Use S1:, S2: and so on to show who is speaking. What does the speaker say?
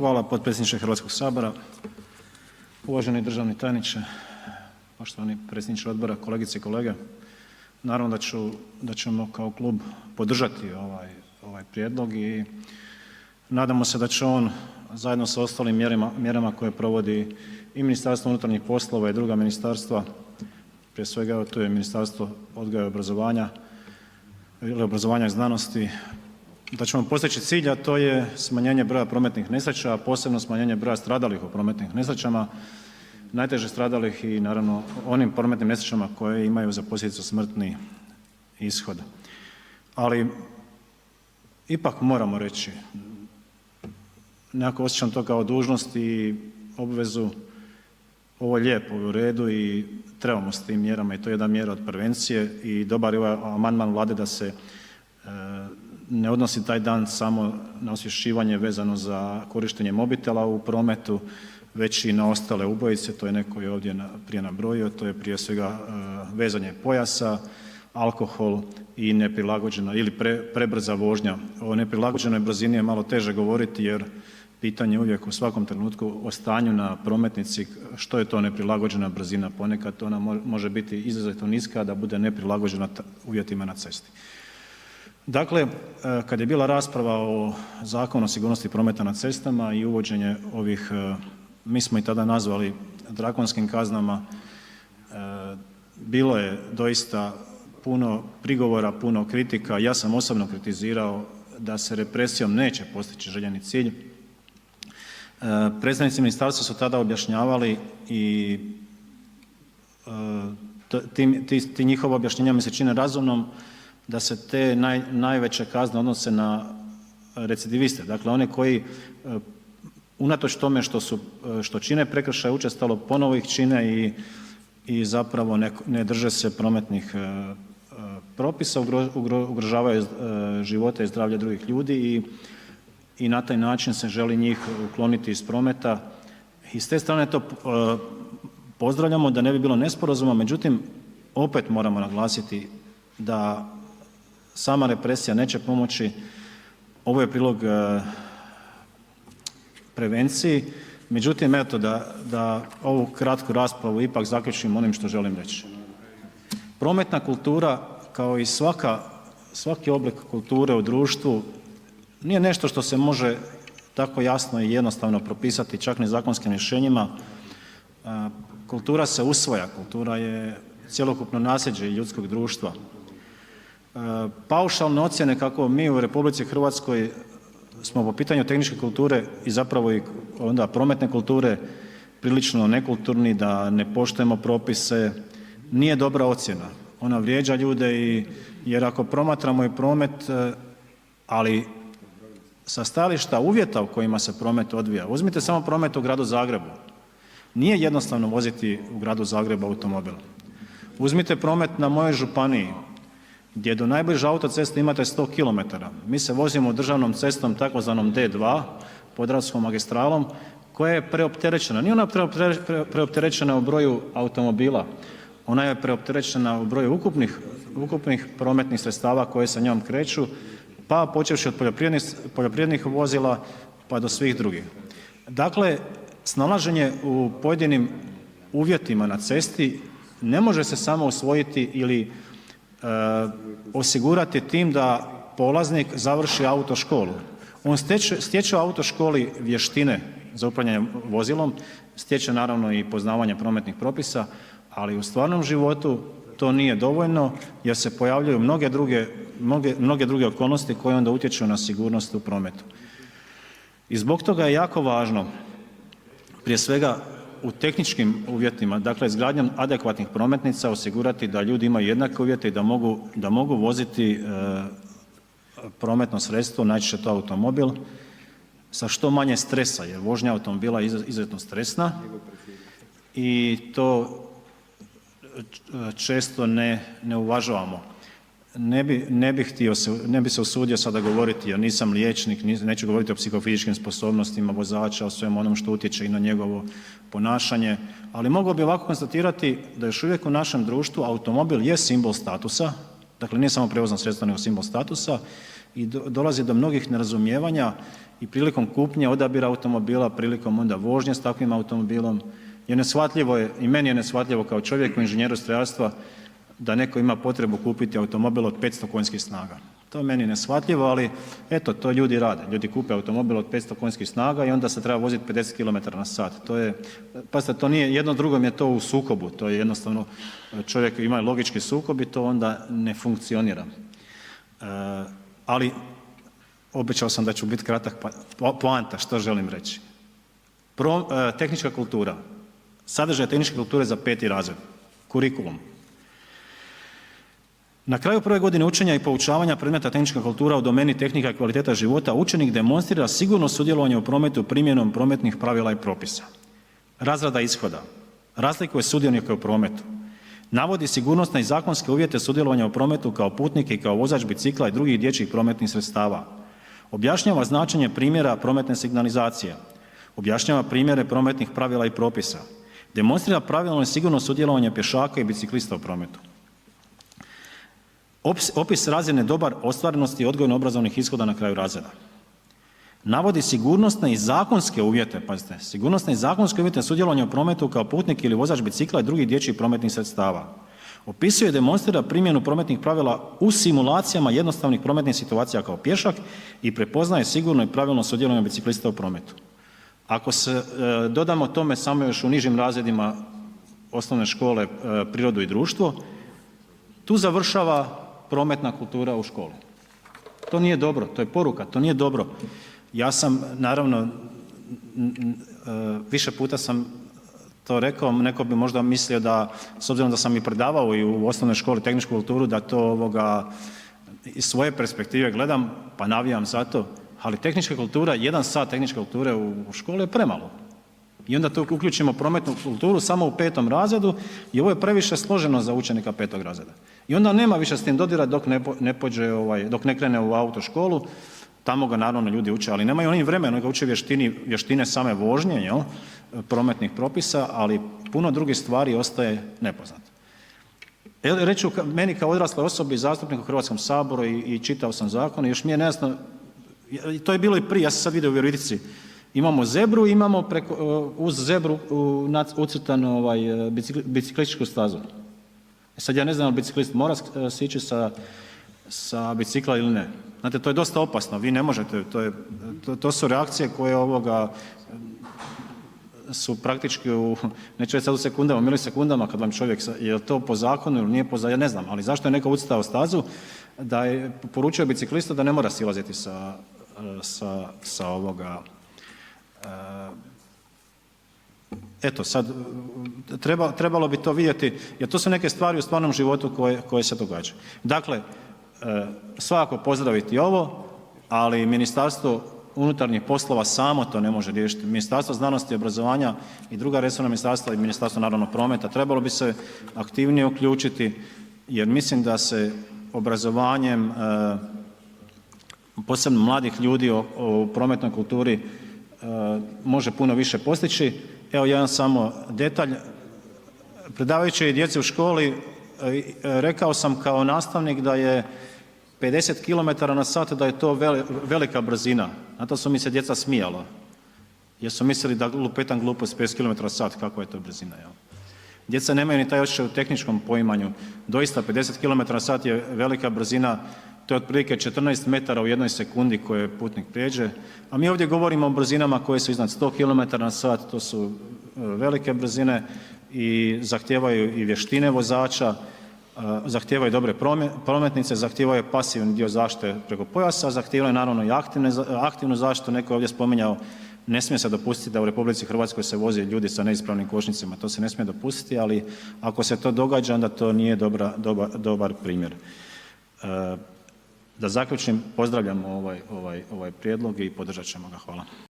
S1: Hvala potpredsjedniče Hrvatskog sabora, uvaženi državni tajniče, poštovani predsjedniče odbora, kolegice i kolege. Naravno da ćemo kao klub podržati ovaj prijedlog i nadamo se da će on zajedno sa ostalim mjerama koje provodi i MUP i druga ministarstva, prije svega evo tu je Ministarstvo odgoja i obrazovanja ili obrazovanja i znanosti, da ćemo postići cilj, a to je smanjenje broja prometnih nesreća, a posebno smanjenje broja stradalih u prometnim nesrećama, najteže stradalih i naravno onim prometnim nesrećama koje imaju za posljedicu smrtni ishod. Ali ipak moramo reći, nekako osjećam to kao dužnost i obvezu, ovo je lijepo, ovo je u redu i trebamo s tim mjerama i to je jedna mjera od prevencije i dobar je ovaj amandman Vlade da se ne odnosi taj dan samo na osvješćivanje vezano za korištenje mobitela u prometu, već i na ostale ubojice, to je netko i ovdje prije nabrojio, to je prije svega vezanje pojasa, alkohol i neprilagođena ili prebrza vožnja. O neprilagođenoj brzini je malo teže govoriti jer pitanje je uvijek u svakom trenutku o stanju na prometnici, što je to neprilagođena brzina, ponekad ona može biti izrazito niska da bude neprilagođena uvjetima na cesti. Dakle, kad je bila rasprava o Zakonu o sigurnosti prometa na cestama i uvođenje ovih, mi smo ih tada nazvali drakonskim kaznama, bilo je doista puno prigovora, puno kritika, ja sam osobno kritizirao da se represijom neće postići željeni cilj. Predstavnici ministarstva su tada objašnjavali i ti njihova objašnjenja mi se čine razumnom, da se te najveće kazne odnose na recidiviste, dakle one koji unatoč tome što čine prekršaj učestalo ponovo ih čine i zapravo ne drže se prometnih propisa, ugrožavaju živote i zdravlje drugih ljudi i na taj način se želi njih ukloniti iz prometa i s te strane to pozdravljamo da ne bi bilo nesporazuma, međutim opet moramo naglasiti da sama represija neće pomoći, ovo je prilog prevenciji, međutim eto da ovu kratku raspravu ipak zaključim onim što želim reći. Prometna kultura kao i svaki oblik kulture u društvu nije nešto što se može tako jasno i jednostavno propisati čak ni zakonskim rješenjima. Kultura se usvaja, kultura je cjelokupno nasljeđe ljudskog društva. Paušalne ocjene kako mi u RH smo po pitanju tehničke kulture i zapravo i onda prometne kulture prilično nekulturni, da ne poštujemo propise, nije dobra ocjena. Ona vrijeđa ljude jer ako promatramo i promet, ali sa stajališta uvjeta u kojima se promet odvija, uzmite samo promet u Gradu Zagrebu, nije jednostavno voziti u Gradu Zagrebu automobil. Uzmite promet na mojoj županiji gdje do najbliže autoceste imate 100 km. Mi se vozimo državnom cestom tzv. D2, Podravskom magistralom, koja je preopterećena. Nije ona preopterećena u broju automobila, ona je preopterećena u broju ukupnih prometnih sredstava koje se njom kreću, pa počevši od poljoprivrednih vozila pa do svih drugih. Dakle, snalaženje u pojedinim uvjetima na cesti ne može se samo usvojiti ili osigurati tim da polaznik završi autoškolu. On stječe u autoškoli vještine za upravljanje vozilom, stječe naravno i poznavanje prometnih propisa, ali u stvarnom životu to nije dovoljno jer se pojavljuju mnoge druge okolnosti koje onda utječu na sigurnost u prometu. I zbog toga je jako važno prije svega u tehničkim uvjetima, dakle izgradnjom adekvatnih prometnica osigurati da ljudi imaju jednake uvjete i da mogu voziti prometno sredstvo, najčešće to automobil, sa što manje stresa jer vožnja automobila je izuzetno stresna i to često ne uvažavamo. Ne bi se usudio sada govoriti jer nisam liječnik, neću govoriti o psihofizičkim sposobnostima vozača, o svemu onom što utječe i na njegovo ponašanje, ali mogao bi ovako konstatirati da još uvijek u našem društvu automobil je simbol statusa, dakle nije samo prijevozno sredstvo nego simbol statusa i dolazi do mnogih nerazumijevanja i prilikom kupnje, odabira automobila, prilikom onda vožnje s takvim automobilom je neshvatljivo je, i meni je neshvatljivo kao čovjeku, inženjeru strojarstva da netko ima potrebu kupiti automobil od 500 konjskih snaga. To je meni neshvatljivo, ali eto, to ljudi rade. Ljudi kupe automobil od 500 konjskih snaga i onda se treba voziti 50 km/h. To je, pazite, to nije, jedno drugom je to u sukobu, to je jednostavno, čovjek ima logički sukob i to onda ne funkcionira. Ali, obećao sam da ću biti kratak, pa poanta, što želim reći. Tehnička kultura, sadržaj tehničke kulture za 5. razred, kurikulum. Na kraju prve godine učenja i poučavanja predmeta tehnička kultura u domeni tehnika i kvaliteta života učenik demonstrira sigurno sudjelovanje u prometu primjenom prometnih pravila i propisa. Razrada ishoda, razlikuje sudionike u prometu, navodi sigurnosne i zakonske uvjete sudjelovanja u prometu kao putnik i kao vozač bicikla i drugih dječjih prometnih sredstava, objašnjava značenje primjera prometne signalizacije, objašnjava primjere prometnih pravila i propisa, demonstrira pravilno i sigurno sudjelovanje pješaka i biciklista u prometu. Opis razine dobar ostvarenosti odgojno-obrazovnih ishoda na kraju razreda. Navodi sigurnosne i zakonske uvjete, pazite, sigurnosne i zakonske uvjete sudjelovanja u prometu kao putnik ili vozač bicikla i drugih dječjih prometnih sredstava. Opisuje i demonstrira primjenu prometnih pravila u simulacijama jednostavnih prometnih situacija kao pješak i prepoznaje sigurno i pravilno sudjelovanje biciklista u prometu. Ako se dodamo tome samo još u nižim razredima osnovne škole prirodu i društvo, tu završava prometna kultura u školi. To nije dobro, to je poruka, to nije dobro. Ja sam naravno, više puta sam to rekao, neko bi možda mislio da, s obzirom da sam i predavao i u osnovnoj školi tehničku kulturu, da to iz svoje perspektive gledam, pa navijam za to, ali tehnička kultura, 1 sat tehničke kulture u školi je premalo. I onda tu uključimo prometnu kulturu samo u 5. razredu i ovo je previše složeno za učenika 5. razreda. I onda nema više s tim dodira dok dok ne krene u autoškolu, tamo ga naravno ljudi uče, ali nemaju oni vremena, oni ga uče vještine same vožnje, jel, prometnih propisa, ali puno drugih stvari ostaje nepoznato. Reći ću meni kao odrasloj osobi, zastupnik u Hrvatskom saboru i čitao sam zakon i još mi je nejasno, to je bilo i prije, ja sam sad vidio u Virovitici, imamo zebru i imamo uz zebru ucrtanu biciklističku stazu. Sad ja ne znam, biciklist mora sići sa bicikla ili ne. Znate, to je dosta opasno, vi ne možete, to su reakcije koje su praktički neću reći sad u sekundama, milisekundama kad vam čovjek, je li to po zakonu ili nije po zakonu, ja ne znam, ali zašto je neko ucrtao stazu da je poručio biciklistu da ne mora silaziti eto sad trebalo bi to vidjeti jer to su neke stvari u stvarnom životu koje se događaju. Dakle, svakako pozdraviti ovo, ali Ministarstvo unutarnjih poslova samo to ne može riješiti. Ministarstvo znanosti i obrazovanja i druga resorna ministarstva i Ministarstvo naravno prometa trebalo bi se aktivnije uključiti jer mislim da se obrazovanjem posebno mladih ljudi o prometnoj kulturi može puno više postići. Evo jedan samo detalj, predavajući djeci u školi rekao sam kao nastavnik da je 50 km/h da je to velika brzina, na to su mi se djeca smijala jer su mislili da lupetam glupost 50 km/h, kakva je to brzina, jel? Djeca nemaju ni taj osjećaj u tehničkom poimanju, doista 50 km/h je velika brzina, to je otprilike 14 metara u jednoj sekundi koje putnik prijeđe, a mi ovdje govorimo o brzinama koje su iznad 100 km/h, to su velike brzine i zahtijevaju i vještine vozača, zahtijevaju dobre prometnice, zahtijevaju pasivni dio zaštite preko pojasa, zahtijevaju naravno i aktivnu zaštitu, neko je ovdje spominjao, ne smije se dopustiti da u RH se voze ljudi sa neispravnim kočnicama, to se ne smije dopustiti, ali ako se to događa onda to nije dobar primjer. Da zaključim, pozdravljam ovaj prijedlog i podržat ćemo ga. Hvala.